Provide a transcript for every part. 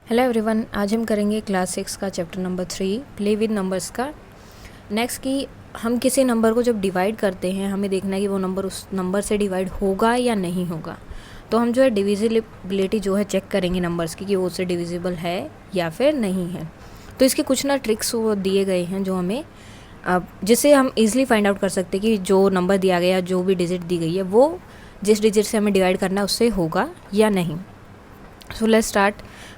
Hello everyone, आज हम करेंगे क्लास 6 का chapter number 3 play with numbers का। नेक्स्ट की हम किसी नंबर को जब डिवाइड करते हैं हमें देखना है कि वो नंबर उस नंबर से डिवाइड होगा या नहीं होगा। तो हम जो है डिविजिबिलिटी जो है चेक करेंगे नंबर्स की कि वो उससे डिविजिबल है या फिर नहीं है। तो इसके कुछ ना ट्रिक्स वो दिए गए हैं जो हमें जिससे हम इजीली फाइंड आउट कर सकते हैं कि जो नंबर दिया गया, जो भी डिजिट दी गई है, वो जिस डिजिट से हमें डिवाइड करना है उससे होगा या नहीं। So let's start.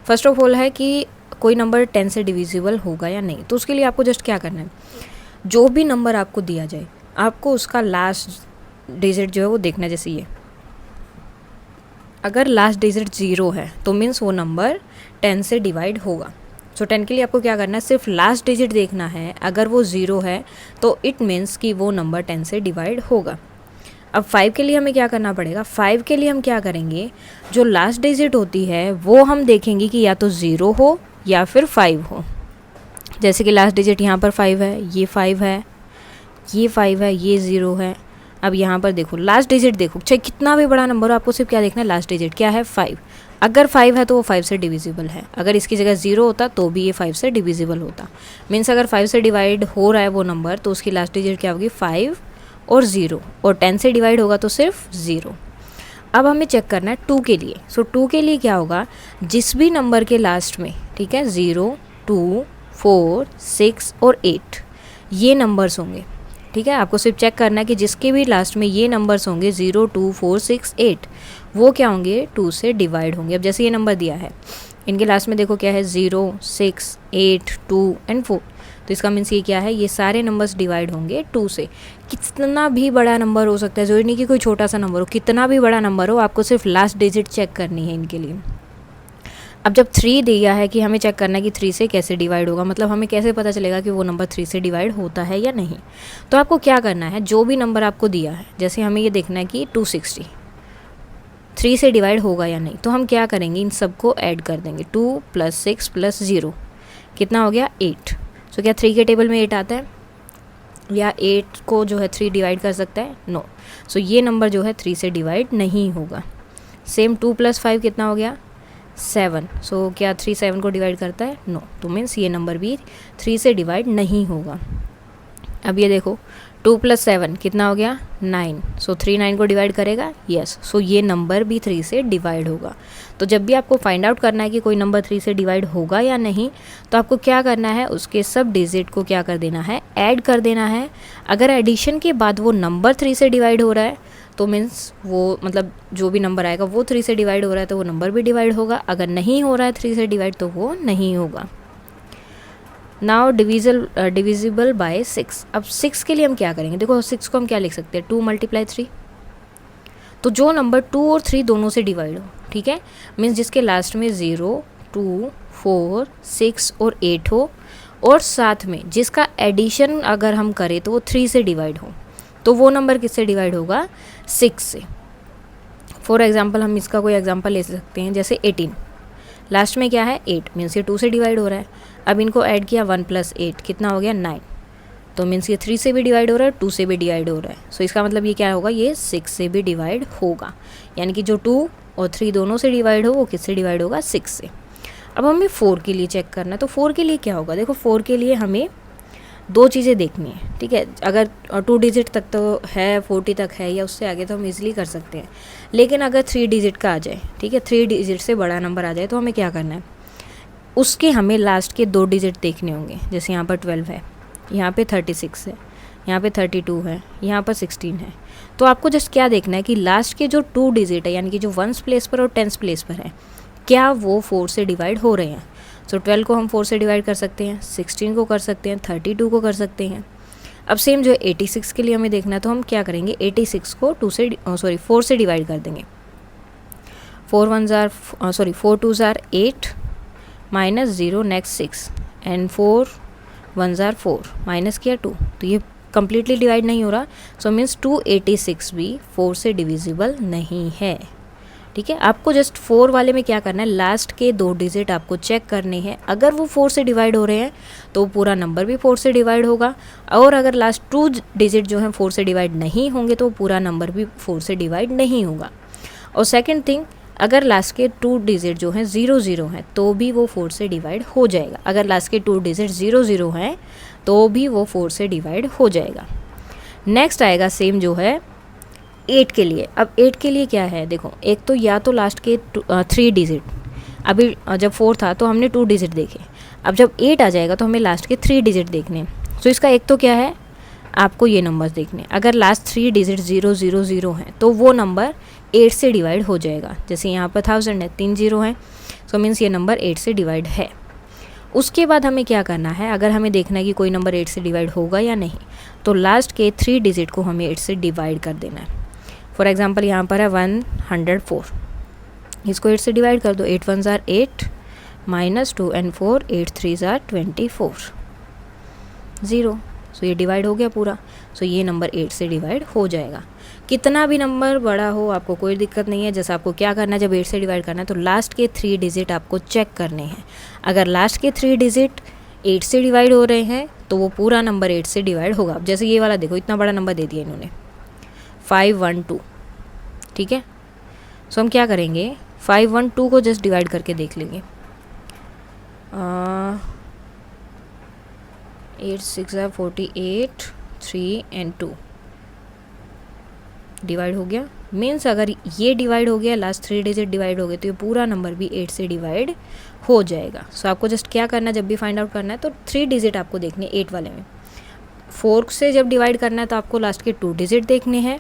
First of all है कि कोई नंबर 10 से डिविजिबल होगा या नहीं। तो उसके लिए आपको जस्ट क्या करना है, जो भी नंबर आपको दिया जाए आपको उसका लास्ट डिजिट जो है वो देखना है। जैसे ये अगर लास्ट डिजिट 0 है तो मीन्स वो नंबर 10 से डिवाइड होगा। सो 10 के लिए आपको क्या करना है, सिर्फ लास्ट डिजिट देखना है। अगर वो 0 है तो इट मीन्स कि वो नंबर 10 से डिवाइड होगा। अब 5 के लिए हमें क्या करना पड़ेगा, 5 के लिए हम क्या करेंगे, जो लास्ट डिजिट होती है वो हम देखेंगे कि या तो 0 हो या फिर 5 हो। जैसे कि लास्ट डिजिट यहाँ पर 5 है, ये 5 है, ये 5 है, ये 0 है। अब यहाँ पर देखो लास्ट डिजिट, देखो चाहे कितना भी बड़ा नंबर हो आपको सिर्फ क्या देखना है, लास्ट डिजिट क्या है, 5। अगर 5 है तो वो 5 से डिविजिबल है। अगर इसकी जगह 0 होता तो भी ये 5 से डिविजिबल होता। मीन्स अगर 5 से डिवाइड हो रहा है वो नंबर तो उसकी लास्ट डिजिट क्या होगी, 5 और 0, और 10 से डिवाइड होगा तो सिर्फ 0। अब हमें चेक करना है 2 के लिए। सो 2 के लिए क्या होगा, जिस भी नंबर के लास्ट में, ठीक है, 0, 2, 4, 6 और 8 ये नंबर्स होंगे। ठीक है, आपको सिर्फ चेक करना है कि जिसके भी लास्ट में ये नंबर्स होंगे 0, 2, 4, 6, 8 वो क्या होंगे, 2 से डिवाइड होंगे। अब जैसे ये नंबर दिया है, इनके लास्ट में देखो क्या है, 0, 6, 8, 2 एंड 4। तो इसका मीन्स ये क्या है, ये सारे नंबर्स डिवाइड होंगे 2 से। कितना भी बड़ा नंबर हो सकता है, जरूरी नहीं कि कोई छोटा सा नंबर हो, कितना भी बड़ा नंबर हो आपको सिर्फ लास्ट डिजिट चेक करनी है इनके लिए। अब जब 3 दिया है कि हमें चेक करना है कि 3 से कैसे डिवाइड होगा, मतलब हमें कैसे पता चलेगा कि वो नंबर 3 से डिवाइड होता है या नहीं। तो आपको क्या करना है, जो भी नंबर आपको दिया है, जैसे हमें ये देखना है कि 260 3 से डिवाइड होगा या नहीं, तो हम क्या करेंगे, इन सबको ऐड कर देंगे। 2 + 6 + 0 कितना हो गया, 8। सो क्या 3 के टेबल में 8 आता है, या 8 को जो है 3 डिवाइड कर सकता है, नो। सो ये नंबर जो है 3 से डिवाइड नहीं होगा। सेम 2 + 5 कितना हो गया, 7। सो क्या 3 7 को डिवाइड करता है, नो। तो मीन्स ये नंबर भी 3 से डिवाइड नहीं होगा। अब ये देखो 2 + 7 कितना हो गया, 9। सो 3 9 को डिवाइड करेगा, यस। सो ये नंबर भी 3 से डिवाइड होगा। तो जब भी आपको फाइंड आउट करना है कि कोई नंबर 3 से डिवाइड होगा या नहीं, तो आपको क्या करना है, उसके सब डिजिट को क्या कर देना है, ऐड कर देना है। अगर एडिशन के बाद वो नंबर 3 से डिवाइड हो रहा है तो मीन्स वो, मतलब जो भी नंबर आएगा वो 3 से डिवाइड हो रहा है तो वो नंबर भी डिवाइड होगा। अगर नहीं हो रहा है 3 से डिवाइड तो वो नहीं होगा। Now divisible by 6। अब 6 के लिए हम क्या करेंगे, देखो 6 को हम क्या लिख सकते हैं, 2 × 3। तो जो नंबर 2 और 3 दोनों से डिवाइड हो, ठीक है, मीन्स जिसके लास्ट में 0, 2, 4, 6 और 8 हो, और साथ में जिसका एडिशन अगर हम करें तो वो 3 से डिवाइड हो, तो वो नंबर किससे डिवाइड होगा, 6 से। फॉर एग्जाम्पल हम इसका कोई एग्जाम्पल ले सकते हैं, जैसे 18 लास्ट में क्या है, 8, मीन्स ये 2 से डिवाइड हो रहा है। अब इनको ऐड किया, 1 + 8 कितना हो गया, 9। तो मीन्स ये 3 से भी डिवाइड हो रहा है, 2 से भी डिवाइड हो रहा है। सो इसका मतलब ये क्या होगा, ये 6 से भी डिवाइड होगा। यानी कि जो 2 और 3 दोनों से डिवाइड हो वो किससे डिवाइड होगा, 6 से। अब हमें 4 के लिए चेक करना है। तो 4 के लिए क्या होगा, देखो 4 के लिए हमें 2 चीज़ें देखनी है, ठीक है। अगर 2 डिजिट तक तो है, 40 तक है या उससे आगे तो हम इजीली कर सकते हैं। लेकिन अगर 3 डिजिट का आ जाए, ठीक है, 3 डिजिट से बड़ा नंबर आ जाए तो हमें क्या करना है, उसके हमें लास्ट के 2 डिजिट देखने होंगे। जैसे यहाँ पर 12 है, यहाँ पे 36 है, यहाँ पे 32 है, यहाँ पर 16 है। तो आपको जस्ट क्या देखना है कि लास्ट के जो 2 डिजिट है, यानी कि जो 1s प्लेस पर और 10s प्लेस पर है, क्या वो 4 से डिवाइड हो रहे हैं। सो 12 को हम 4 से डिवाइड कर सकते हैं, 16 को कर सकते हैं, 32 को कर सकते हैं। अब सेम जो 86 के लिए हमें देखना है, तो हम क्या करेंगे, 86 को 4 से डिवाइड कर देंगे। 4 2s are 8 -0 next 6 and 4 1s are 4 minus किया 2, तो ये कम्प्लीटली डिवाइड नहीं हो रहा। सो मीन्स 286 भी 4 से डिविजिबल नहीं है। ठीक है, आपको जस्ट 4 वाले में क्या करना है, लास्ट के 2 डिजिट आपको चेक करने हैं। अगर वो 4 से डिवाइड हो रहे हैं तो पूरा नंबर भी 4 से डिवाइड होगा, और अगर लास्ट 2 डिजिट जो हैं 4 से डिवाइड नहीं होंगे तो पूरा नंबर भी 4 से डिवाइड नहीं होगा। और सेकंड थिंग, अगर लास्ट के 2 डिजिट जो हैं 0 हैं तो भी वो 4 से डिवाइड हो जाएगा। अगर लास्ट के 2 डिजिट 0 हैं तो भी वो 4 से डिवाइड हो जाएगा। नेक्स्ट आएगा सेम जो है 8 के लिए। अब 8 के लिए क्या है, देखो एक तो या तो लास्ट के 3 डिजिट, अभी जब 4 था तो हमने 2 डिजिट देखे, अब जब 8 आ जाएगा तो हमें लास्ट के 3 डिजिट देखने हैं। सो इसका एक तो क्या है, आपको ये नंबर्स देखने, अगर लास्ट 3 डिजिट 0 हैं तो वो नंबर 8 से डिवाइड हो जाएगा। जैसे यहाँ पर 1000 है, 3 0 हैं, सो मीन्स ये नंबर 8 से डिवाइड है। उसके बाद हमें क्या करना है, अगर हमें देखना है कि कोई नंबर 8 से डिवाइड होगा या नहीं, तो लास्ट के 3 डिजिट को हमें 8 से डिवाइड कर देना है। फॉर एग्जांपल यहाँ पर है 104, इसको 8 से डिवाइड कर दो। 8 1 ज़ार 8 -2 and 4, 8 3 ज़ार 24, 0। सो ये डिवाइड हो गया पूरा। सो ये नंबर 8 से डिवाइड हो जाएगा। कितना भी नंबर बड़ा हो आपको कोई दिक्कत नहीं है। जैसे आपको क्या करना है, जब 8 से डिवाइड करना है तो लास्ट के 3 डिजिट आपको चेक करने हैं। अगर लास्ट के 3 डिजिट 8 से डिवाइड हो रहे हैं तो वो पूरा नंबर 8 से डिवाइड होगा। अब जैसे ये वाला देखो, इतना बड़ा नंबर दे दिया इन्होंने 512, ठीक है। सो हम क्या करेंगे, 512 को जस्ट डिवाइड करके देख लेंगे। 8 6 ज़ार 48, 3 and 2 डिवाइड हो गया। मीन्स अगर ये डिवाइड हो गया, लास्ट 3 डिजिट डिवाइड हो गए, तो ये पूरा नंबर भी 8 से डिवाइड हो जाएगा। सो आपको जस्ट क्या करना है, जब भी फाइंड आउट करना है तो 3 डिजिट आपको देखने 8 वाले में। 4 से जब डिवाइड करना है तो आपको लास्ट के 2 डिजिट देखने हैं,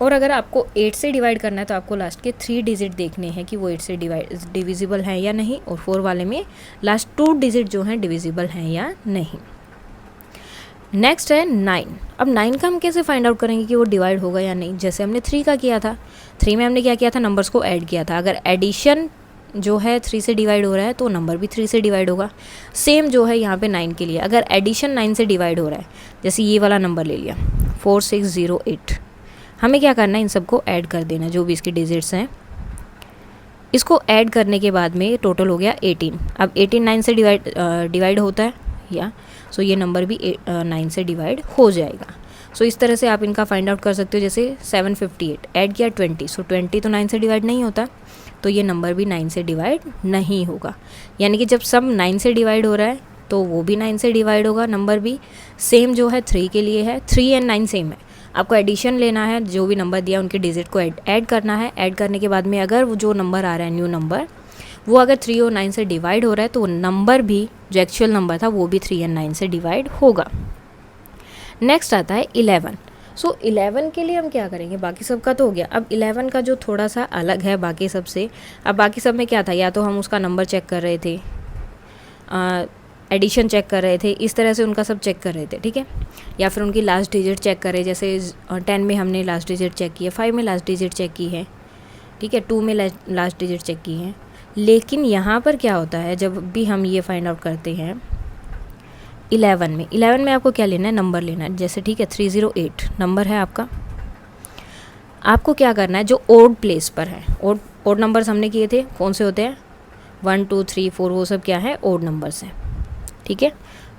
और अगर आपको 8 से डिवाइड करना है तो आपको लास्ट के 3 डिजिट देखने हैं कि वो 8 से डिविजिबल हैं या नहीं, और 4 वाले में लास्ट 2 डिजिट जो हैं डिविजिबल हैं या नहीं। नेक्स्ट है 9। अब 9 का हम कैसे फाइंड आउट करेंगे कि वो डिवाइड होगा या नहीं। जैसे हमने 3 का किया था, 3 में हमने क्या किया था, नंबर्स को ऐड किया था। अगर एडिशन जो है 3 से डिवाइड हो रहा है तो नंबर भी 3 से डिवाइड होगा। सेम जो है यहाँ पे 9 के लिए, अगर एडिशन 9 से डिवाइड हो रहा है, जैसे ये वाला नंबर ले लिया 4608, हमें क्या करना है, इन सबको ऐड कर देना जो भी इसके डिजिट्स हैं। इसको ऐड करने के बाद में टोटल हो गया 18। अब 18 9 से डिवाइड होता है या, सो ये नंबर भी 9 से डिवाइड हो जाएगा। सो इस तरह से आप इनका फाइंड आउट कर सकते हो। जैसे 758 ऐड किया 20, सो 20 तो 9 से डिवाइड नहीं होता, तो ये नंबर भी 9 से डिवाइड नहीं होगा। यानी कि जब सब 9 से डिवाइड हो रहा है तो वो भी 9 से डिवाइड होगा, नंबर भी। सेम जो है 3 के लिए है, 3 और 9 सेम है। आपको एडिशन लेना है, जो भी नंबर दिया उनके डिजिट को ऐड करना है। ऐड करने के बाद में अगर वो जो नंबर आ रहा है न्यू नंबर, वो अगर 3 और 9 से डिवाइड हो रहा है तो नंबर भी जो एक्चुअल नंबर था वो भी 3 और 9 से डिवाइड होगा। नेक्स्ट आता है 11। सो 11 के लिए हम क्या करेंगे, बाकी सब का तो हो गया। अब 11 का जो थोड़ा सा अलग है बाकी सब से। अब बाकी सब में क्या था, या तो हम उसका नंबर चेक कर रहे थे, एडिशन चेक कर रहे थे, इस तरह से उनका सब चेक कर रहे थे, ठीक है। या फिर उनकी लास्ट डिजिट चेक कर रहे, जैसे 10 में हमने लास्ट डिजिट चेक की है, 5 में लास्ट डिजिट चेक की है, ठीक है, 2 में लास्ट डिजिट चेक की है। लेकिन यहाँ पर क्या होता है, जब भी हम ये फाइंड आउट करते हैं 11 में आपको क्या लेना है, नंबर लेना है। जैसे ठीक है 308 नंबर है आपका, आपको क्या करना है, जो ओड प्लेस पर है, ओड नंबर्स हमने किए थे, कौन से होते हैं 1 2 3 4, वो सब क्या है, ओड नंबर्स हैं, ठीक है।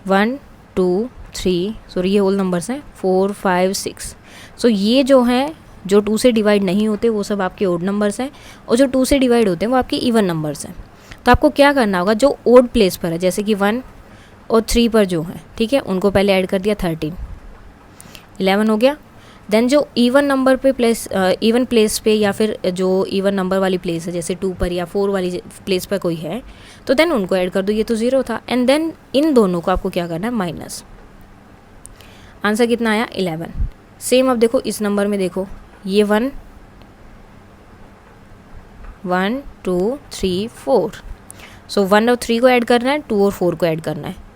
1 2 3, सॉरी ये होल नंबर्स हैं, 4 5 6। सो ये जो हैं, जो 2 से डिवाइड नहीं होते वो सब आपके ओड नंबर्स हैं, और जो 2 से डिवाइड होते हैं वो आपके इवन नंबर्स हैं। तो आपको क्या करना होगा, जो ओड प्लेस पर है, जैसे कि 1 और 3 पर जो है, ठीक है, उनको पहले ऐड कर दिया 13, 11 हो गया। देन जो इवन नंबर पे इवन प्लेस पे, या फिर जो इवन नंबर वाली प्लेस है, जैसे 2 पर या 4 वाली प्लेस पर कोई है, तो देन उनको ऐड कर दो, ये तो 0 था। एंड देन इन दोनों को आपको क्या करना है, माइनस। आंसर कितना आया, 11। सेम अब देखो इस नंबर में देखो, ये 1 1 2 3 4, सो 1 और 3 को ऐड करना है, 2 और 4 को ऐड करना है।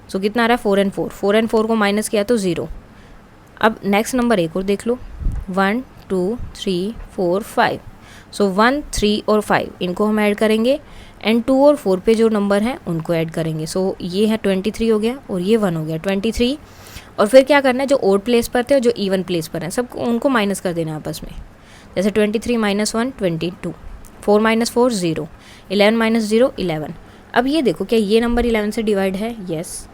सो कितना आ रहा है, 4 and 4, 4 and 4 को माइनस किया तो 0। अब नेक्स्ट नंबर एक और देख लो, 1 2 3 4 5, सो 1 3 और 5 इनको हम ऐड करेंगे, एंड 2 और 4 पे जो नंबर हैं उनको ऐड करेंगे। सो ये है 23 हो गया, और ये 1 हो गया 23। और फिर क्या करना है, जो ओड प्लेस पर थे और जो इवन प्लेस पर हैं, सब उनको माइनस कर देना आपस में। जैसे 23 - 1 22, 4 - 4 0, 11 - 0 11। अब ये देखो, क्या ये नंबर 11 से डिवाइड है, यस,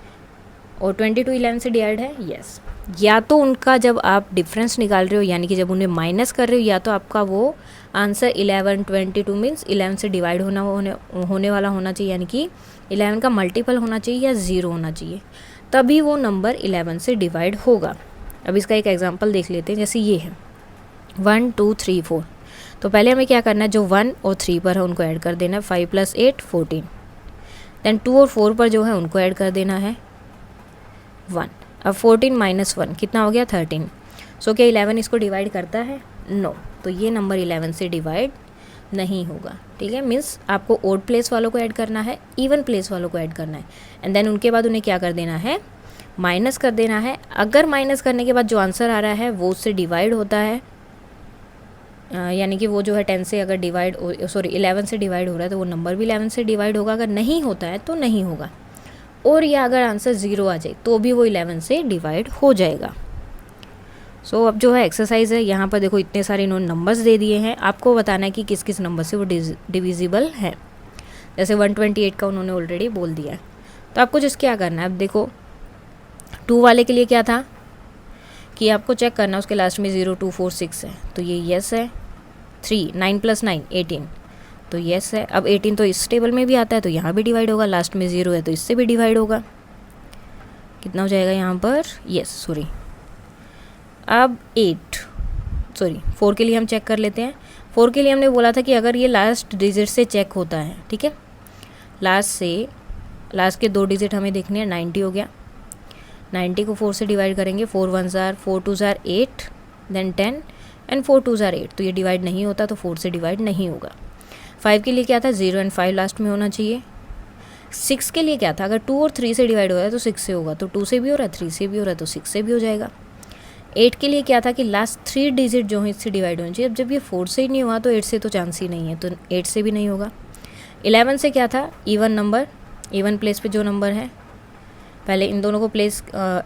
और 22 11 से डिवाइड है, यस। या तो उनका जब आप डिफरेंस निकाल रहे हो, यानी कि जब उन्हें माइनस कर रहे हो, या तो आपका वो आंसर 11 22 मीन्स 11 से डिवाइड होने वाला होना चाहिए, यानी कि 11 का मल्टीपल होना चाहिए या 0 होना चाहिए, तभी वो नंबर 11 से डिवाइड होगा। अब इसका एक एग्जांपल देख लेते हैं, जैसे ये है 1 2 3 4। तो पहले हमें क्या करना है, जो 1 और 3 पर है उनको ऐड कर देना है, 5 + 8 14। देन 2 और 4 पर जो है उनको ऐड कर देना है 1। अब 14 - 1 कितना हो गया 13। सो क्या 11 इसको डिवाइड करता है? नो। तो ये नंबर 11 से डिवाइड नहीं होगा। ठीक है, मीन्स आपको ओड प्लेस वालों को ऐड करना है, इवन प्लेस वालों को ऐड करना है, एंड देन उनके बाद उन्हें क्या कर देना है, माइनस कर देना है। अगर माइनस करने के बाद जो आंसर आ रहा है वो उससे डिवाइड होता है, यानी कि वो जो है 10 से अगर 11 से डिवाइड हो रहा है तो वो नंबर भी 11 से डिवाइड होगा। अगर नहीं होता है तो नहीं होगा, और या अगर आंसर 0 आ जाए तो भी वो 11 से डिवाइड हो जाएगा। सो अब जो है एक्सरसाइज है, यहाँ पर देखो इतने सारे इन्होंने नंबर्स दे दिए हैं, आपको बताना है कि किस किस नंबर से वो डिविजिबल है। जैसे 128 का उन्होंने ऑलरेडी बोल दिया है, तो आपको जस्ट क्या करना है, अब देखो 2 वाले के लिए क्या था कि आपको चेक करना उसके लास्ट में 0 2 4 6 है, तो ये येस है। 3 9 + 9 18, तो येस है। अब 18 तो इस टेबल में भी आता है, तो यहाँ भी डिवाइड होगा, लास्ट में 0 है तो इससे भी डिवाइड होगा। कितना हो जाएगा यहाँ पर, येस सॉरी। अब 4 के लिए हम चेक कर लेते हैं। 4 के लिए हमने बोला था कि अगर ये लास्ट डिजिट से चेक होता है, ठीक है, लास्ट के 2 डिजिट हमें देखने हैं। 90 हो गया, 90 को 4 से डिवाइड करेंगे, 4 1s are 4 2s are 8, then 10 and 4 2s are 8, तो ये डिवाइड नहीं होता, तो 4 से डिवाइड नहीं होगा। 5 के लिए क्या था, 0 एंड 5 लास्ट में होना चाहिए। 6 के लिए क्या था, अगर 2 और 3 से डिवाइड हो रहा है तो 6 से होगा, तो 2 से भी हो रहा है, 3 से भी हो रहा है, तो 6 से भी हो जाएगा। 8 के लिए क्या था कि लास्ट 3 डिजिट जो है इससे डिवाइड होनी चाहिए। अब जब ये 4 से ही नहीं हुआ तो 8 से तो चांस ही नहीं है, तो 8 से भी नहीं होगा। 11 से क्या था, इवन नंबर, इवन प्लेस पे जो नंबर है, पहले इन दोनों को प्लेस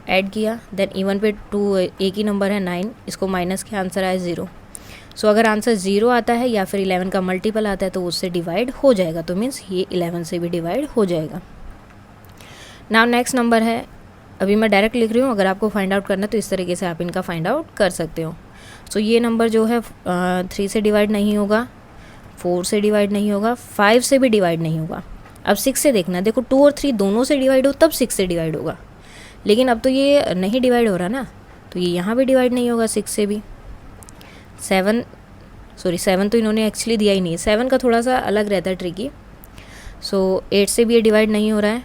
ऐड किया, देन इवन पे 2 एक ही नंबर है 9, इसको माइनस किया, आंसर आया 0। सो अगर आंसर 0 आता है या फिर 11 का मल्टीपल आता है तो उससे डिवाइड हो जाएगा, तो मीन्स ये 11 से भी डिवाइड हो जाएगा। नाउ नेक्स्ट नंबर है, अभी मैं डायरेक्ट लिख रही हूँ, अगर आपको फाइंड आउट करना है तो इस तरीके से आप इनका फाइंड आउट कर सकते हो। सो ये नंबर जो है 3 से डिवाइड नहीं होगा, 4 से डिवाइड नहीं होगा, 5 से भी डिवाइड नहीं होगा। अब 6 से देखना, देखो 2 और 3 दोनों से डिवाइड हो तब 6 से डिवाइड होगा, लेकिन अब तो ये नहीं डिवाइड हो रहा ना, तो ये यहाँ भी डिवाइड नहीं होगा 6 से भी। 7 तो इन्होंने एक्चुअली दिया ही नहीं है, 7 का थोड़ा सा अलग रहता है ट्रिकी। सो 8 से भी ये डिवाइड नहीं हो रहा है,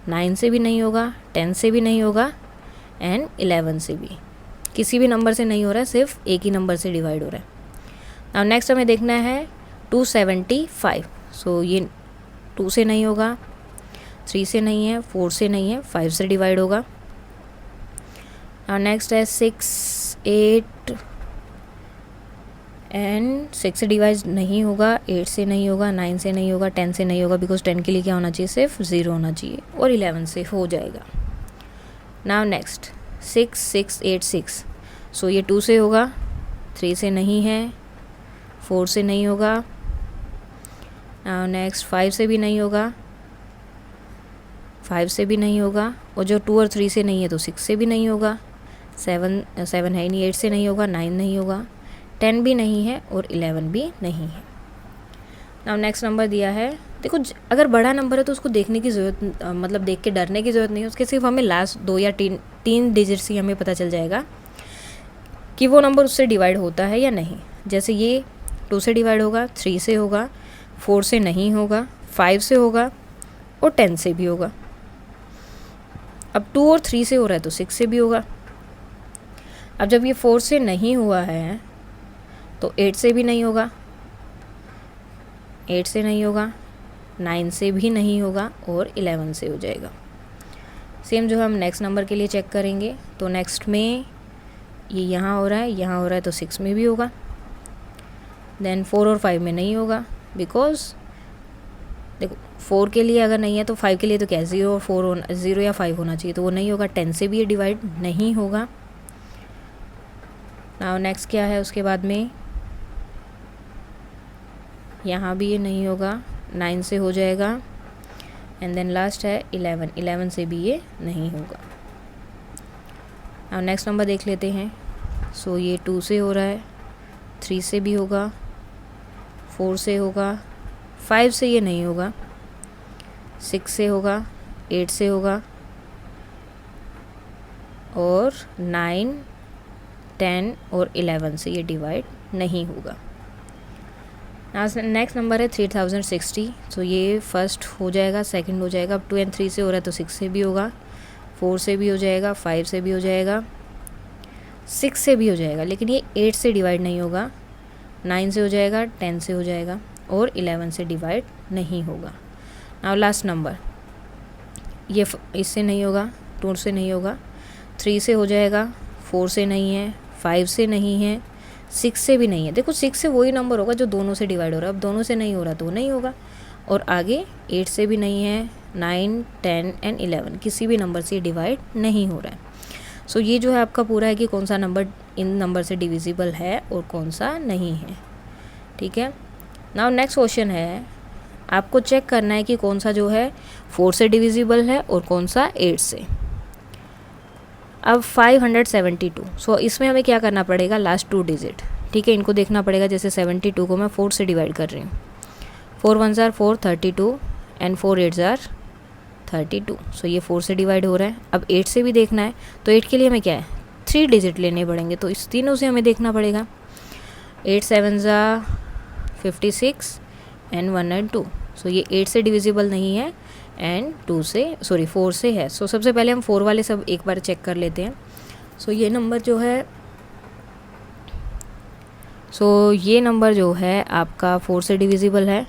9 से भी नहीं होगा, 10 से भी नहीं होगा, एंड 11 से भी, किसी भी नंबर से नहीं हो रहा है, सिर्फ एक ही नंबर से डिवाइड हो रहा है। अब नेक्स्ट हमें देखना है 275। सो ये 2 से नहीं होगा, 3 से नहीं है, 4 से नहीं है, 5 से डिवाइड होगा। नेक्स्ट है 6 8 एंड 6 से डिवाइड नहीं होगा, 8 से नहीं होगा, 9 से नहीं होगा, 10 से नहीं होगा, बिकॉज 10 के लिए क्या होना चाहिए, सिर्फ 0 होना चाहिए, और 11 से हो जाएगा। Now next 6 6 8 6। सो ये 2 से होगा, 3 से नहीं है, 4 से नहीं होगा, नाउ नेक्स्ट 5 से भी नहीं होगा, 5 से भी नहीं होगा, और जो 2 और 3 से नहीं है तो 6 से भी नहीं होगा, 7 है नहीं, 8 से नहीं होगा, 9 नहीं होगा, 10 भी नहीं है, और 11 भी नहीं है। नाउ नेक्स्ट नंबर दिया है, देखो अगर बड़ा नंबर है तो उसको देखने की ज़रूरत, मतलब देख के डरने की ज़रूरत नहीं है, उसके सिर्फ हमें लास्ट 2 या 3 डिजिट से हमें पता चल जाएगा कि वो नंबर उससे डिवाइड होता है या नहीं। जैसे ये 2 से डिवाइड होगा, 3 से होगा, 4 से नहीं होगा, 5 से होगा, और 10 से भी होगा। अब 2 और 3 से हो रहा है तो 6 से भी होगा। अब जब ये 4 से नहीं हुआ है तो 8 से भी नहीं होगा, 8 से नहीं होगा, 9 से भी नहीं होगा, और 11 से हो जाएगा। सेम जो हम नेक्स्ट नंबर के लिए चेक करेंगे, तो नेक्स्ट में ये यहाँ हो रहा है, यहाँ हो रहा है, तो 6 में भी होगा। देन 4 और 5 में नहीं होगा, बिकॉज देखो 4 के लिए अगर नहीं है तो 5 के लिए तो क्या है, 0 या 5 होना चाहिए, तो वो नहीं होगा। 10 से भी ये डिवाइड नहीं होगा। नाउ नेक्स्ट क्या है उसके बाद में, यहाँ भी ये नहीं होगा, 9 से हो जाएगा, एंड देन लास्ट है 11 से भी ये नहीं होगा। अब नेक्स्ट नंबर देख लेते हैं। सो ये 2 से हो रहा है, 3 से भी होगा, 4 से होगा, 5 से ये नहीं होगा, 6 से होगा, 8 से होगा और 9, 10 और 11 से ये डिवाइड नहीं होगा। नेक्स्ट नंबर है 3060। तो ये फर्स्ट हो जाएगा, सेकंड हो जाएगा। अब 2 और 3 से हो रहा है तो 6 से भी होगा, 4 से भी हो जाएगा, 5 से भी हो जाएगा, 6 से भी हो जाएगा, लेकिन ये 8 से डिवाइड नहीं होगा, 9 से हो जाएगा, 10 से हो जाएगा और 11 से डिवाइड नहीं होगा। नाउ लास्ट नंबर, ये इससे नहीं होगा, 2 से नहीं होगा, 3 से हो जाएगा, 4 से नहीं है, 5 से नहीं है, 6 से भी नहीं है। देखो 6 से वही नंबर होगा जो दोनों से डिवाइड हो रहा है, अब दोनों से नहीं हो रहा तो वो नहीं होगा। और आगे 8 से भी नहीं है, 9, 10 एंड 11 किसी भी नंबर से डिवाइड नहीं हो रहा है। सो ये जो है आपका पूरा है कि कौन सा नंबर इन नंबर से डिविजिबल है और कौन सा नहीं है। ठीक है। नाउ नेक्स्ट क्वेश्चन है, आपको चेक करना है कि कौन सा जो है 4 से डिविजिबल है और कौन सा 8 से। अब 572, सो इसमें हमें क्या करना पड़ेगा, लास्ट 2 डिजिट। ठीक है, इनको देखना पड़ेगा। जैसे 72 को मैं 4 से डिवाइड कर रही हूँ, 4 1 ज़ार 4, 32 एंड 4 8 ज़ार 32। सो ये 4 से डिवाइड हो रहा है। अब 8 से भी देखना है, तो 8 के लिए हमें क्या है, 3 डिजिट लेने पड़ेंगे, तो इस तीनों से हमें देखना पड़ेगा। 8 7 ज़ार 56 एंड 1 एंड 2। सो ये 8 से डिविजिबल नहीं है एंड 4 से है। सो सबसे पहले हम 4 वाले सब एक बार चेक कर लेते हैं। सो ये नंबर जो है आपका 4 से डिविजिबल है।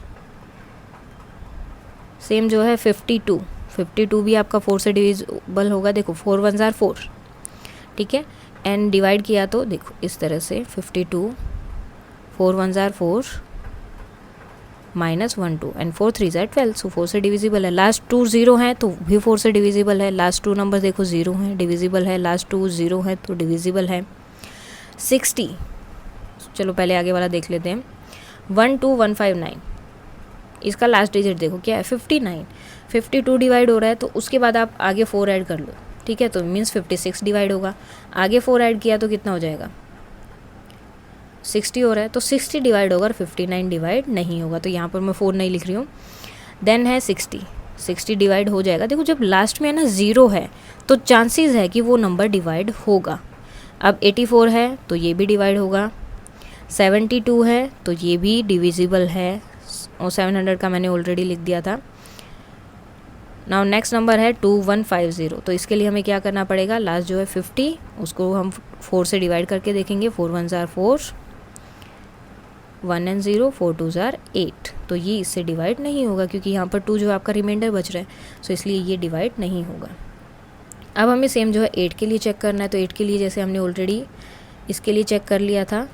सेम जो है 52 भी आपका 4 से डिविजिबल होगा। देखो 4 1 ज़ार 4, ठीक है, एंड डिवाइड किया तो देखो इस तरह से 52, 4 1 ज़ार 4 माइनस 1 2 एंड 4 3 ज़ार 12। सो 4 से डिविजिबल है। लास्ट 2 0 हैं तो भी 4 से डिविजिबल है। लास्ट 2 नंबर देखो 0 हैं, डिविजिबल है। लास्ट 2 0 है तो डिविजिबल है। 60, चलो पहले आगे वाला देख लेते हैं। 12159, इसका लास्ट डिजिट देखो क्या है, 59। 52 डिवाइड हो रहा है तो उसके बाद आप आगे 4 ऐड कर लो, ठीक है, तो मीन्स 56 डिवाइड होगा। आगे 4 ऐड किया तो कितना हो जाएगा, 60 हो रहा है, तो 60 डिवाइड होगा और 59 डिवाइड नहीं होगा। तो यहाँ पर मैं 4 नहीं लिख रही हूँ। देन है 60 डिवाइड हो जाएगा। देखो जब लास्ट में है ना 0 है तो चांसेस है कि वो नंबर डिवाइड होगा। अब 84 है तो ये भी डिवाइड होगा। 72 है तो ये भी डिविजिबल है और 700 का मैंने ऑलरेडी लिख दिया था। नाउ नेक्स्ट नंबर है 2150। तो इसके लिए हमें क्या करना पड़ेगा, लास्ट जो है 50 उसको हम 4 से डिवाइड करके देखेंगे। 4 1 ज़ार 4, 1 एंड 0, 4 2 ज़ार 8। तो ये इससे डिवाइड नहीं होगा क्योंकि यहाँ पर 2 जो आपका रिमाइंडर बच रहा है, सो इसलिए ये डिवाइड नहीं होगा। अब हमें सेम जो है 8 के लिए चेक करना है। तो 8 के लिए जैसे हमने ऑलरेडी इसके लिए चेक कर लिया था,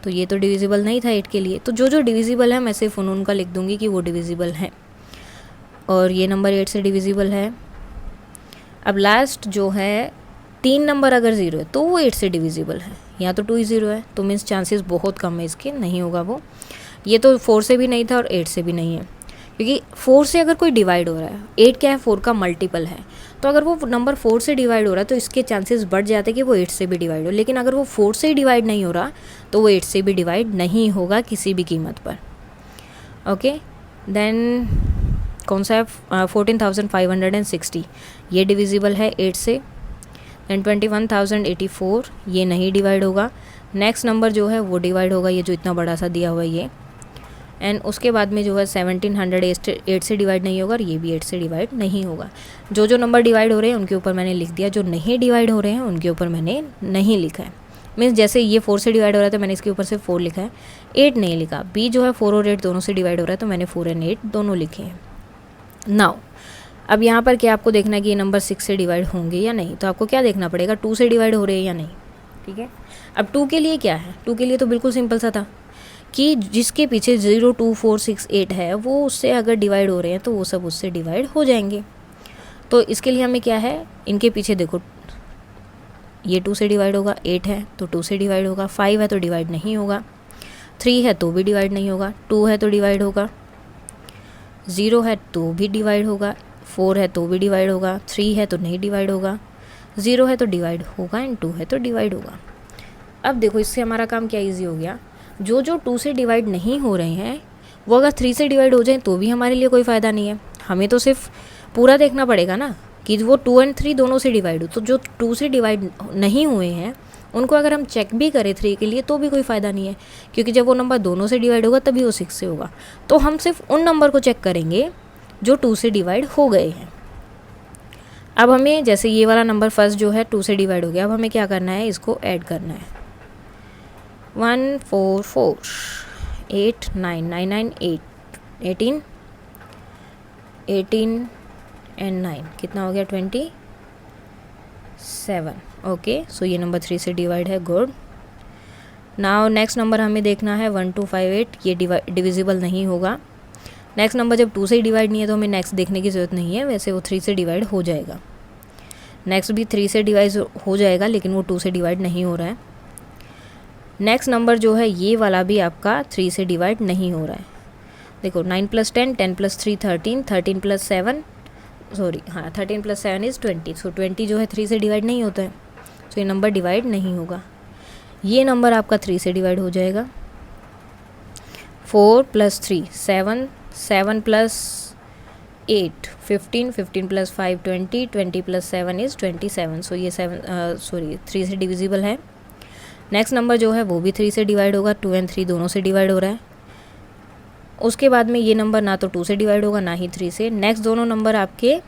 तो ये तो डिविजिबल नहीं था 8 के लिए। तो जो डिविजिबल है मैं सिर्फ उनका लिख दूँगी कि वो डिविजिबल है और ये नंबर 8 से डिविजिबल है। अब लास्ट जो है 3 नंबर अगर 0 है तो वो 8 से डिविजिबल है। यहाँ तो 2 ही 0 है तो मीन्स चांसेस बहुत कम है इसके, नहीं होगा वो। ये तो 4 से भी नहीं था और 8 से भी नहीं है, क्योंकि 4 से अगर कोई डिवाइड हो रहा है, 8 क्या है 4 का मल्टीपल है, तो अगर वो नंबर 4 से डिवाइड हो रहा है तो इसके चांसेस बढ़ जाते हैं कि वो 8 से भी डिवाइड हो। लेकिन अगर वो 4 से ही डिवाइड नहीं हो रहा तो वो 8 से भी डिवाइड नहीं होगा किसी भी कीमत पर। ओके, देन कौन सा है 14,560, ये डिविजिबल है 8 से। एंड 21,084 ये नहीं डिवाइड होगा। नेक्स्ट नंबर जो है वो डिवाइड होगा, ये जो इतना बड़ा सा दिया हुआ है ये। एंड उसके बाद में जो है 1700 8 से डिवाइड नहीं होगा और ये भी 8 से डिवाइड नहीं होगा। जो नंबर डिवाइड हो रहे हैं उनके ऊपर मैंने लिख दिया, जो नहीं डिवाइड हो रहे हैं उनके ऊपर मैंने नहीं लिखा है। मीन्स जैसे ये 4 से डिवाइड हो रहा है तो मैंने इसके ऊपर से 4 लिखा है, 8 नहीं लिखा। बी जो है 4 और 8 दोनों से डिवाइड हो रहा है तो मैंने 4 एंड 8 दोनों लिखे हैं। नाउ अब यहाँ पर क्या आपको देखना है कि ये नंबर 6 से डिवाइड होंगे या नहीं। तो आपको क्या देखना पड़ेगा, 2 से डिवाइड हो रहे हैं या नहीं। ठीक है, अब 2 के लिए क्या है, 2 के लिए तो बिल्कुल सिंपल सा था कि जिसके पीछे 0 2 4 6 8 है वो उससे अगर डिवाइड हो रहे हैं तो वो सब उससे डिवाइड हो जाएंगे। तो इसके लिए हमें क्या है, इनके पीछे देखो ये 2 से डिवाइड होगा, 8 है तो 2 से डिवाइड होगा, 5 है तो डिवाइड नहीं होगा, 3 है तो भी डिवाइड नहीं होगा, 2 है तो डिवाइड होगा, 0 है तो भी डिवाइड होगा, 4 है तो भी डिवाइड होगा, 3 है तो नहीं डिवाइड होगा, 0 है तो डिवाइड होगा एंड 2 है तो डिवाइड होगा। अब देखो इससे हमारा काम क्या इजी हो गया, जो जो 2 से डिवाइड नहीं हो रहे हैं वो अगर 3 से डिवाइड हो जाए तो भी हमारे लिए कोई फ़ायदा नहीं है। हमें तो सिर्फ पूरा देखना पड़ेगा ना कि वो 2 और 3 दोनों से डिवाइड हो। तो जो 2 से डिवाइड नहीं हुए हैं उनको अगर हम चेक भी करें 3 के लिए तो भी कोई फ़ायदा नहीं है, क्योंकि जब वो नंबर दोनों से डिवाइड होगा तभी वो 6 से होगा। तो हम सिर्फ उन नंबर को चेक करेंगे जो 2 से डिवाइड हो गए हैं। अब हमें जैसे ये वाला नंबर फर्स्ट जो है 2 से डिवाइड हो गया, अब हमें क्या करना है, इसको ऐड करना है। 1 4 4 8 9 9 9 8 18 18 एंड 9 कितना हो गया 27। ओके, सो ये नंबर 3 से डिवाइड है, गुड। नाउ नेक्स्ट नंबर हमें देखना है 1 2 5 8, ये डिविजिबल नहीं होगा। नेक्स्ट नंबर जब 2 से डिवाइड नहीं है तो हमें नेक्स्ट देखने की ज़रूरत नहीं है, वैसे वो 3 से डिवाइड हो जाएगा। नेक्स्ट भी 3 से डिवाइड हो जाएगा लेकिन वो 2 से डिवाइड नहीं हो रहा है। नेक्स्ट नंबर जो है ये वाला भी आपका 3 से डिवाइड नहीं हो रहा है। देखो 9 + 10 10 + 3 13 13 + 7 13 + 7 इज़ 20। सो 20 जो है 3 से डिवाइड नहीं होता है, तो ये नंबर डिवाइड नहीं होगा। ये नंबर आपका 3 से डिवाइड हो जाएगा। 4 + 3 7 7 + 8 15 15 + 5 20 20 + 7 इज़ 27। सो ये 3 से डिविजिबल है। नेक्स्ट नंबर जो है वो भी 3 से डिवाइड होगा, 2 और 3 दोनों से डिवाइड हो रहा है। उसके बाद में ये नंबर ना तो 2 से डिवाइड होगा ना ही 3 से। नेक्स्ट दोनों नंबर आपके,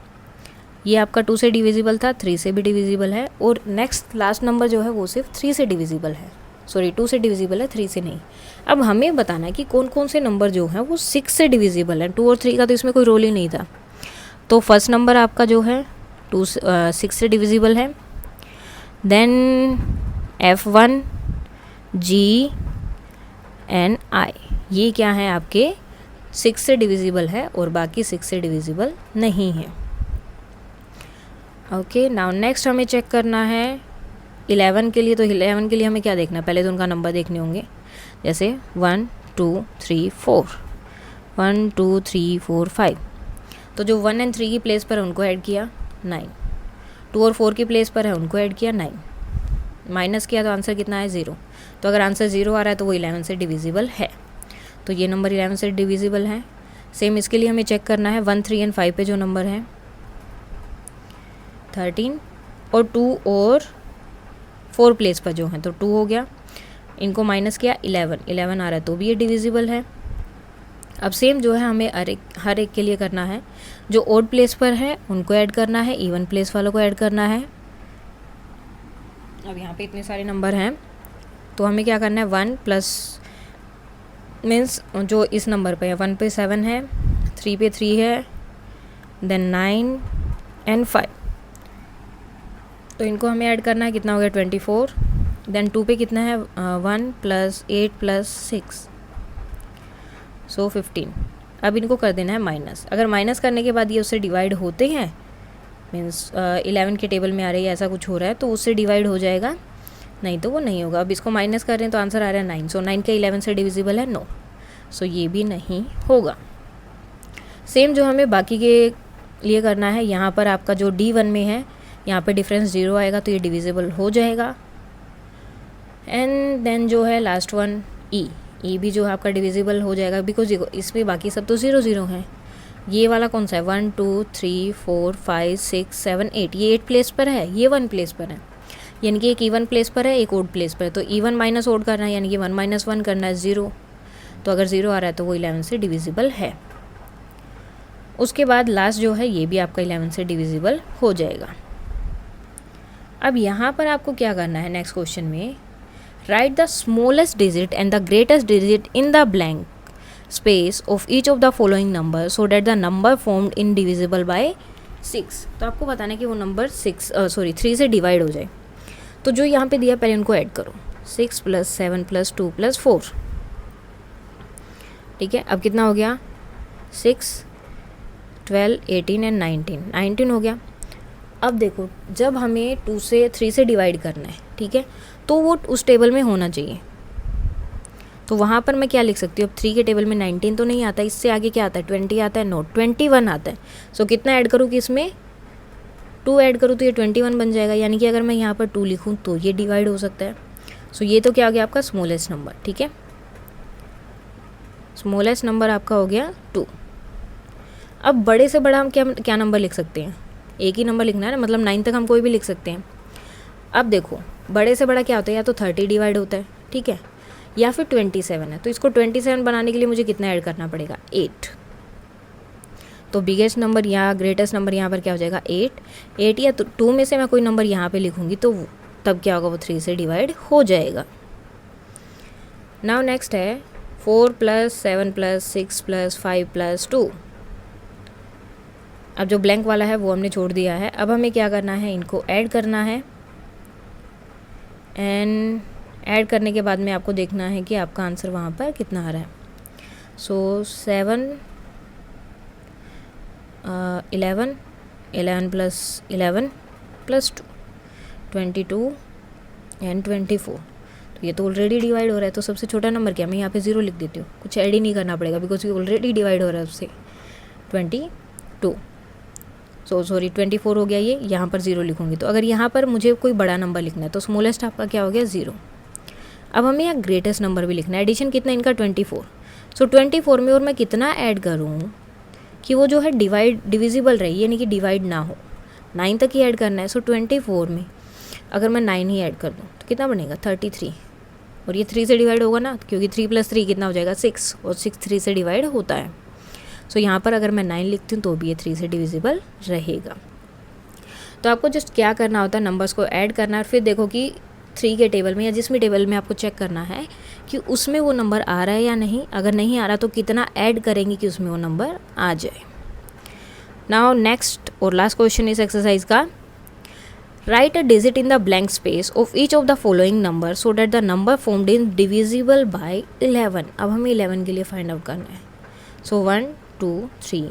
ये आपका 2 से डिविजिबल था, 3 से भी डिविजिबल है, और नेक्स्ट लास्ट नंबर जो है वो सिर्फ 3 से डिविजिबल है, 2 से डिविजिबल है, 3 से नहीं। अब हमें बताना है कि कौन कौन से नंबर जो हैं वो 6 से डिविजिबल हैं। 2 और 3 का तो इसमें कोई रोल ही नहीं था। तो फर्स्ट नंबर आपका जो है 6 से डिविजिबल है। Then F1 G and I, ये क्या है आपके 6 से डिविजिबल है और बाकी 6 से डिविजिबल नहीं है। ओके, नाउ नेक्स्ट हमें चेक करना है 11 के लिए। तो 11 के लिए हमें क्या देखना है, पहले तो उनका नंबर देखने होंगे। जैसे 1 2 3 4 1 2 3 4 5, तो जो 1 और 3 की प्लेस पर है उनको ऐड किया 9, 2 और 4 की प्लेस पर है उनको ऐड किया 9, माइनस किया तो आंसर कितना है 0। तो अगर आंसर 0 आ रहा है तो वो 11 से डिविजिबल है। तो ये नंबर 11 से डिविजिबल है। सेम इसके लिए हमें चेक करना है 1 3 और 5 पे जो नंबर है 13, और 2 और 4 प्लेस पर जो है तो 2 हो गया, इनको माइनस किया 11 आ रहा है तो भी ये डिविजिबल है। अब सेम जो है हमें हर एक के लिए करना है। जो ओड प्लेस पर है उनको ऐड करना है, इवन प्लेस वालों को ऐड करना है। अब यहाँ पे इतने सारे नंबर हैं तो हमें क्या करना है, 1 प्लस मीन्स जो इस नंबर पे है 1 पे 7 है, 3 पे 3 है, देन 9 एंड 5, तो इनको हमें ऐड करना है। कितना हो गया 24। देन 2 पे कितना है 1 + 8 + 6, सो 15। अब इनको कर देना है माइनस। अगर माइनस करने के बाद ये उससे डिवाइड होते हैं, मीन्स 11 के टेबल में आ रही है ऐसा कुछ हो रहा है तो उससे डिवाइड हो जाएगा, नहीं तो वो नहीं होगा। अब इसको माइनस कर रहे हैं तो आंसर आ रहा है 9। सो 9 का 11 से डिविजिबल है, नो, सो ये भी नहीं होगा। सेम जो हमें बाकी के लिए करना है, यहाँ पर आपका जो D1 में है यहाँ पे डिफरेंस 0 आएगा तो ये डिविजिबल हो जाएगा। एंड देन जो है लास्ट वन ई भी जो है आपका डिविजिबल हो जाएगा, बिकॉज इसमें बाकी सब तो 0 0 हैं। ये वाला कौन सा है 1 2 3 4 5 6 7 8, ये 8 प्लेस पर है, ये 1 प्लेस पर है, यानी कि एक इवन प्लेस पर है एक ओड प्लेस पर है। तो इवन माइनस ओड करना है, यानी कि 1 - 1 करना है 0। तो अगर 0 आ रहा है तो वो 11 से डिविजिबल है। उसके बाद लास्ट जो है ये भी आपका 11 से डिविजिबल हो जाएगा। अब यहाँ पर आपको क्या करना है, नेक्स्ट क्वेश्चन में write the smallest digit and the greatest digit in the blank space of each of the following number so that the number formed indivisible by 6। तो आपको बताना है कि वो नंबर 3 से डिवाइड हो जाए। तो जो यहाँ पे दिया पहले उनको ऐड करो, 6 + 7 + 2 + 4, ठीक है। अब कितना हो गया 6 12 18 एंड 19 हो गया। अब देखो जब हमें 3 से डिवाइड करना है, ठीक है, तो वो उस टेबल में होना चाहिए। तो वहाँ पर मैं क्या लिख सकती हूँ, अब 3 के टेबल में 19 तो नहीं आता, इससे आगे क्या आता है 20 आता है, नो 21 आता है। सो कितना ऐड करूँ कि इसमें 2 ऐड करूँ तो ये 21 बन जाएगा, यानी कि अगर मैं यहाँ पर 2 लिखूँ तो ये डिवाइड हो सकता है। सो ये तो क्या आ गया आपका स्मॉलेस्ट नंबर, ठीक है। स्मॉलेस्ट नंबर आपका हो गया 2। अब बड़े से बड़ा हम क्या नंबर लिख सकते हैं, एक ही नंबर लिखना है ना, मतलब 9 तक हम कोई भी लिख सकते हैं। अब देखो बड़े से बड़ा क्या होता है, या तो 30 डिवाइड होता है, ठीक है, या फिर 27 है। तो इसको 27 बनाने के लिए मुझे कितना ऐड करना पड़ेगा, 8। तो बिगेस्ट नंबर या ग्रेटेस्ट नंबर यहाँ पर क्या हो जाएगा, 8 या 2 में से मैं कोई नंबर यहाँ पे लिखूँगी तो तब क्या होगा, वो 3 से डिवाइड हो जाएगा। नाउ नेक्स्ट है 4 + 7 + 6 + 5 + 2। अब जो ब्लैंक वाला है वो हमने छोड़ दिया है। अब हमें क्या करना है, इनको ऐड करना है। एंड ऐड करने के बाद में आपको देखना है कि आपका आंसर वहाँ पर कितना आ रहा है। सो 7 11 + 11 + 2 22 एंड 24। तो ये तो ऑलरेडी डिवाइड हो रहा है, तो सबसे छोटा नंबर क्या, मैं यहाँ पे 0 लिख देती हूँ, कुछ ऐड ही नहीं करना पड़ेगा बिकॉज ये ऑलरेडी डिवाइड हो रहा है उससे। 22 सॉरी 24 हो गया ये, यहाँ पर 0 लिखूँगी। तो अगर यहाँ पर मुझे कोई बड़ा नंबर लिखना है तो स्मॉलेस्ट आपका क्या हो गया, 0। अब हमें यहाँ ग्रेटेस्ट नंबर भी लिखना है। एडिशन कितना इनका 24। सो 24 में और मैं कितना ऐड करूँ कि वो जो है डिविजिबल रहे, यानी कि डिवाइड ना हो, 9 तक ही ऐड करना है। सो 24 में अगर मैं 9 ही ऐड कर दूँ तो कितना बनेगा, 33। और ये 3 से डिवाइड होगा ना, क्योंकि 3 + 3 कितना हो जाएगा, 6, और 6 3 से डिवाइड होता है। सो यहाँ पर अगर मैं 9 लिखती हूँ तो भी ये 3 से डिविजिबल रहेगा। तो आपको जस्ट क्या करना होता है, नंबर्स को ऐड करना है और फिर देखो कि 3 के टेबल में या जिस भी टेबल में आपको चेक करना है कि उसमें वो नंबर आ रहा है या नहीं। अगर नहीं आ रहा तो कितना ऐड करेंगे कि उसमें वो नंबर आ जाए। नाउ नेक्स्ट और लास्ट क्वेश्चन इस एक्सरसाइज का, right a digit in the blank space of each of the following number so that the number formed in divisible by 11। अब हमें 11 के लिए फाइंड आउट करना है। सो 1 2 3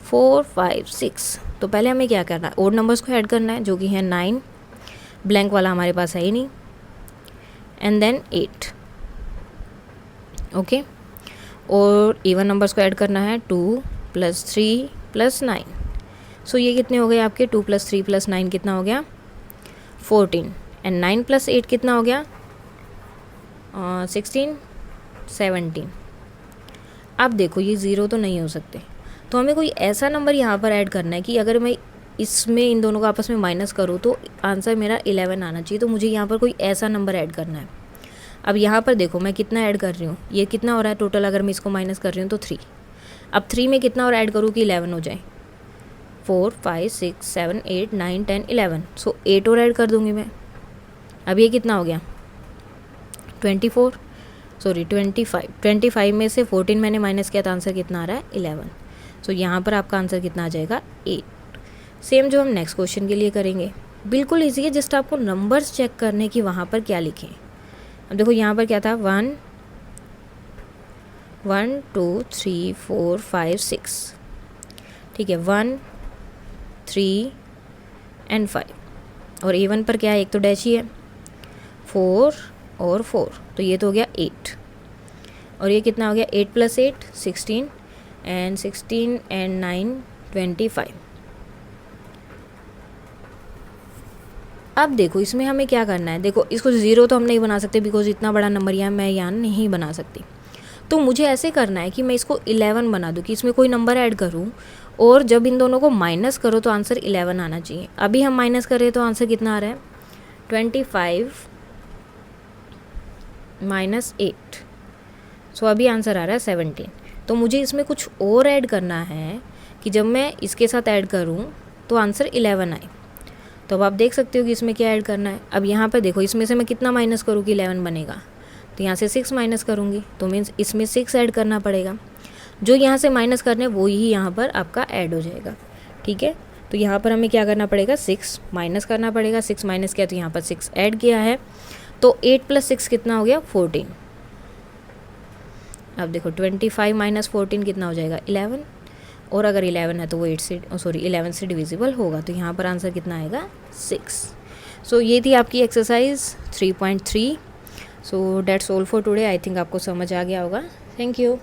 4 5 6। तो पहले हमें क्या करना है, ओड नंबर्स को ऐड करना है जो कि है 9, ब्लैंक वाला हमारे पास है ही नहीं, एंड देन 8, ओके। और इवन नंबर्स को ऐड करना है 2 + 3 + 9। सो ये कितने हो गए आपके, 2 + 3 + 9 कितना हो गया, 14, एंड 9 + 8 कितना हो गया, 16 17। अब देखो ये 0 तो नहीं हो सकते, तो हमें कोई ऐसा नंबर यहाँ पर ऐड करना है कि अगर मैं इसमें इन दोनों को आपस में माइनस करूँ तो आंसर मेरा 11 आना चाहिए। तो मुझे यहाँ पर कोई ऐसा नंबर ऐड करना है। अब यहाँ पर देखो मैं कितना ऐड कर रही हूँ, ये कितना हो रहा है टोटल, अगर मैं इसको माइनस कर रही हूँ तो 3। अब 3 में कितना और ऐड करूँ कि 11 हो जाए, 4 5 6 7 8 9 10 11। सो 8 और ऐड कर दूँगी मैं। अब ये कितना हो गया, 24 25। 25 में से 14 मैंने माइनस किया तो आंसर कितना आ रहा है, 11। सो यहाँ पर आपका आंसर कितना आ जाएगा, 8। सेम जो हम नेक्स्ट क्वेश्चन के लिए करेंगे, बिल्कुल ईजी है, जस्ट आपको नंबर्स चेक करने की वहाँ पर क्या लिखें। अब देखो यहाँ पर क्या था, 1 2 3 4 5 6, ठीक है, 1 3 एंड 5। और A1 पर क्या है, एक तो डैश ही है, 4 और 4, तो ये तो हो गया 8। और ये कितना हो गया, 8 + 8 16, एंड 16 एंड 9 25। अब देखो इसमें हमें क्या करना है, देखो इसको 0 तो हम नहीं बना सकते बिकॉज इतना बड़ा नंबर यहाँ मैं यहाँ नहीं बना सकती। तो मुझे ऐसे करना है कि मैं इसको 11 बना दूँ, कि इसमें कोई नंबर ऐड करूँ और जब इन दोनों को माइनस करो तो आंसर 11 आना चाहिए। अभी हम माइनस कर रहे हैं तो आंसर कितना आ रहा है, 25 - 8। सो अभी आंसर आ रहा है 17। तो मुझे इसमें कुछ और ऐड करना है कि जब मैं इसके साथ ऐड करूं तो आंसर 11 आए। तो अब आप देख सकते हो कि इसमें क्या ऐड करना है। अब यहाँ पर देखो इसमें से मैं कितना माइनस करूँ कि 11 बनेगा, तो यहाँ से 6 माइनस करूँगी तो मीन्स इसमें 6 ऐड करना पड़ेगा। जो यहाँ से माइनस करने वो ही यहाँ पर आपका ऐड हो जाएगा, ठीक है। तो यहाँ पर हमें क्या करना पड़ेगा, 6 माइनस करना पड़ेगा। 6 माइनस किया तो यहाँ पर 6 ऐड किया है, तो 8 + 6 कितना हो गया, 14। अब देखो 25 - 14 कितना हो जाएगा, 11। और अगर 11 है तो वो 11 से डिविजिबल होगा, तो यहाँ पर आंसर कितना आएगा, 6। सो ये थी आपकी exercise 3.3। So that's all for today. I think आपको समझ आ गया होगा। Thank you.